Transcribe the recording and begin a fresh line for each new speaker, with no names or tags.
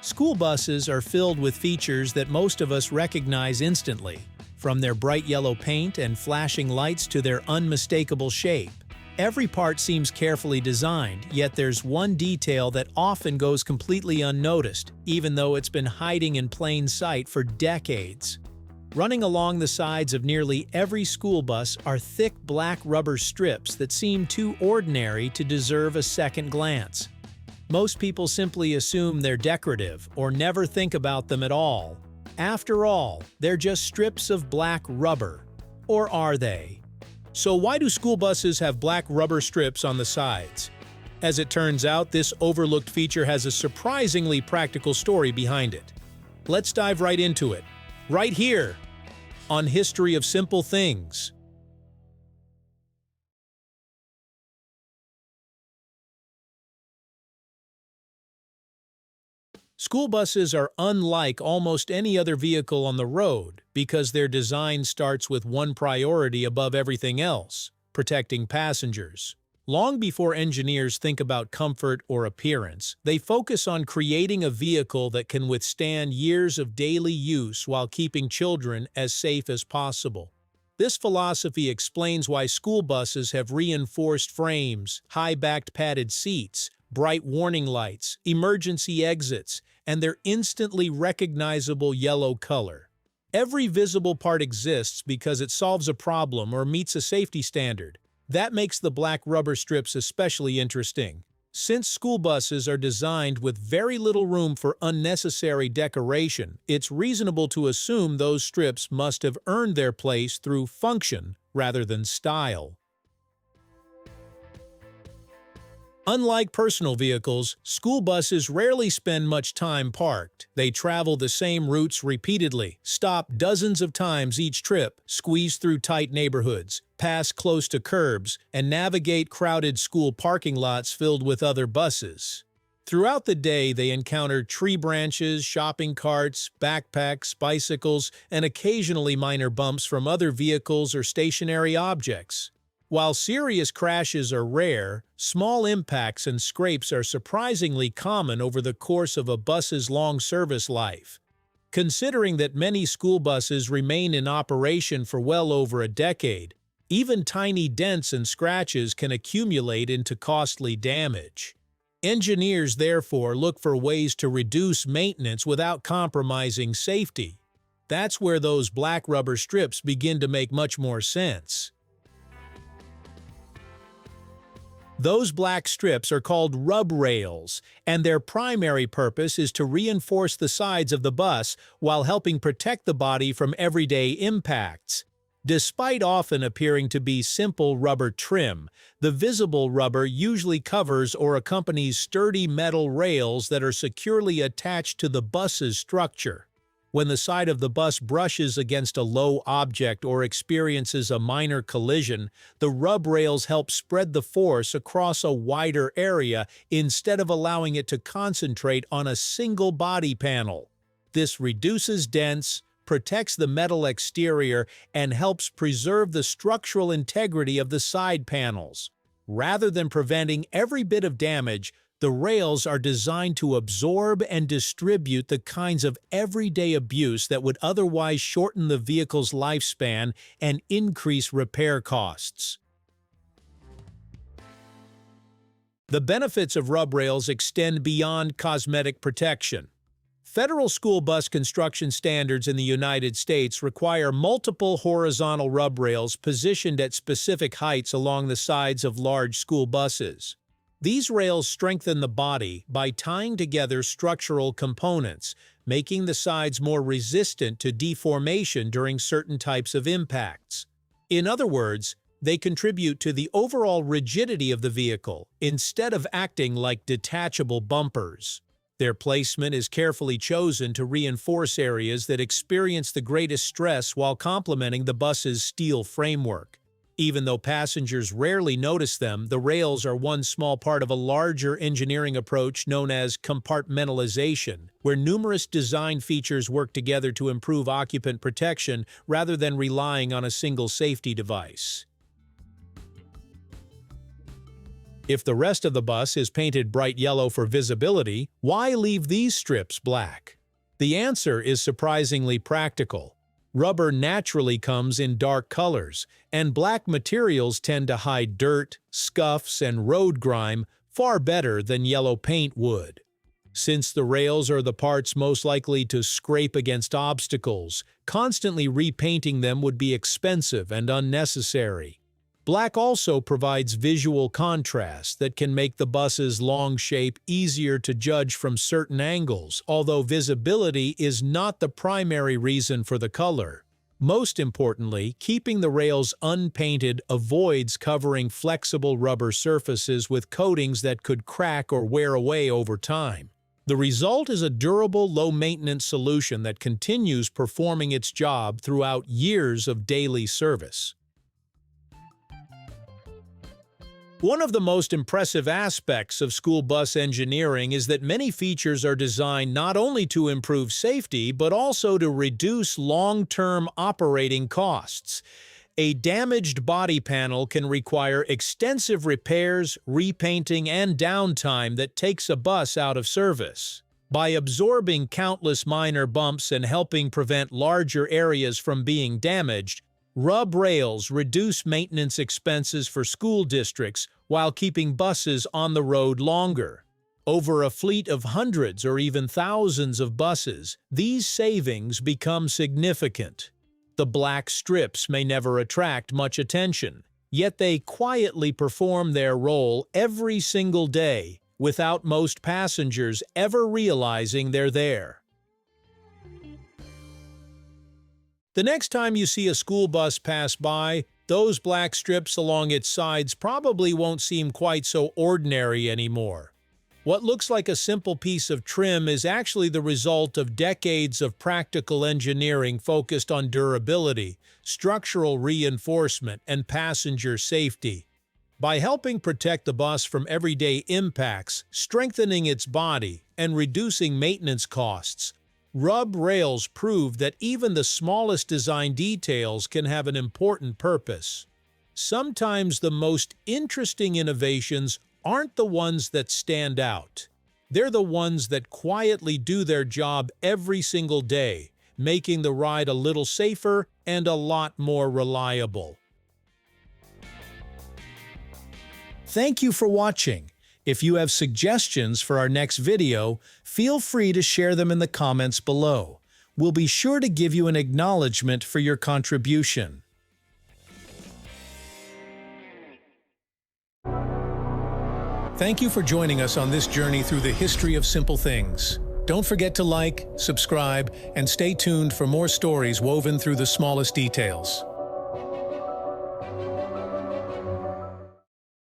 School buses are filled with features that most of us recognize instantly, from their bright yellow paint and flashing lights to their unmistakable shape. Every part seems carefully designed, yet there's one detail that often goes completely unnoticed, even though it's been hiding in plain sight for decades. Running along the sides of nearly every school bus are thick black rubber strips that seem too ordinary to deserve a second glance. Most people simply assume they're decorative or never think about them at all. After all, they're just strips of black rubber. Or are they? So why do school buses have black rubber strips on the sides? As it turns out, this overlooked feature has a surprisingly practical story behind it. Let's dive right into it, right here, on History of Simple Things. School buses are unlike almost any other vehicle on the road because their design starts with one priority above everything else: protecting passengers. Long before engineers think about comfort or appearance, they focus on creating a vehicle that can withstand years of daily use while keeping children as safe as possible. This philosophy explains why school buses have reinforced frames, high-backed padded seats, bright warning lights, emergency exits, and their instantly recognizable yellow color. Every visible part exists because it solves a problem or meets a safety standard. That makes the black rubber strips especially interesting. Since school buses are designed with very little room for unnecessary decoration, it's reasonable to assume those strips must have earned their place through function rather than style. Unlike personal vehicles, school buses rarely spend much time parked. They travel the same routes repeatedly, stop dozens of times each trip, squeeze through tight neighborhoods, pass close to curbs, and navigate crowded school parking lots filled with other buses. Throughout the day, they encounter tree branches, shopping carts, backpacks, bicycles, and occasionally minor bumps from other vehicles or stationary objects. While serious crashes are rare, small impacts and scrapes are surprisingly common over the course of a bus's long service life. Considering that many school buses remain in operation for well over a decade, even tiny dents and scratches can accumulate into costly damage. Engineers therefore look for ways to reduce maintenance without compromising safety. That's where those black rubber strips begin to make much more sense. Those black strips are called rub rails, and their primary purpose is to reinforce the sides of the bus while helping protect the body from everyday impacts. Despite often appearing to be simple rubber trim, the visible rubber usually covers or accompanies sturdy metal rails that are securely attached to the bus's structure. When the side of the bus brushes against a low object or experiences a minor collision, the rub rails help spread the force across a wider area instead of allowing it to concentrate on a single body panel. This reduces dents, protects the metal exterior, and helps preserve the structural integrity of the side panels. Rather than preventing every bit of damage, the rails are designed to absorb and distribute the kinds of everyday abuse that would otherwise shorten the vehicle's lifespan and increase repair costs. The benefits of rub rails extend beyond cosmetic protection. Federal school bus construction standards in the United States require multiple horizontal rub rails positioned at specific heights along the sides of large school buses. These rails strengthen the body by tying together structural components, making the sides more resistant to deformation during certain types of impacts. In other words, they contribute to the overall rigidity of the vehicle instead of acting like detachable bumpers. Their placement is carefully chosen to reinforce areas that experience the greatest stress while complementing the bus's steel framework. Even though passengers rarely notice them, the rails are one small part of a larger engineering approach known as compartmentalization, where numerous design features work together to improve occupant protection rather than relying on a single safety device. If the rest of the bus is painted bright yellow for visibility, why leave these strips black? The answer is surprisingly practical. Rubber naturally comes in dark colors, and black materials tend to hide dirt, scuffs, and road grime far better than yellow paint would. Since the rails are the parts most likely to scrape against obstacles, constantly repainting them would be expensive and unnecessary. Black also provides visual contrast that can make the bus's long shape easier to judge from certain angles, although visibility is not the primary reason for the color. Most importantly, keeping the rails unpainted avoids covering flexible rubber surfaces with coatings that could crack or wear away over time. The result is a durable, low-maintenance solution that continues performing its job throughout years of daily service. One of the most impressive aspects of school bus engineering is that many features are designed not only to improve safety, but also to reduce long-term operating costs. A damaged body panel can require extensive repairs, repainting, and downtime that takes a bus out of service. By absorbing countless minor bumps and helping prevent larger areas from being damaged, rub rails reduce maintenance expenses for school districts while keeping buses on the road longer. Over a fleet of hundreds or even thousands of buses, these savings become significant. The black strips may never attract much attention, yet they quietly perform their role every single day without most passengers ever realizing they're there. The next time you see a school bus pass by, those black strips along its sides probably won't seem quite so ordinary anymore. What looks like a simple piece of trim is actually the result of decades of practical engineering focused on durability, structural reinforcement, and passenger safety. By helping protect the bus from everyday impacts, strengthening its body, and reducing maintenance costs, rub rails prove that even the smallest design details can have an important purpose. Sometimes the most interesting innovations aren't the ones that stand out. They're the ones that quietly do their job every single day, making the ride a little safer and a lot more reliable. Thank you for watching. If you have suggestions for our next video, feel free to share them in the comments below. We'll be sure to give you an acknowledgement for your contribution. Thank you for joining us on this journey through the history of simple things. Don't forget to like, subscribe, and stay tuned for more stories woven through the smallest details.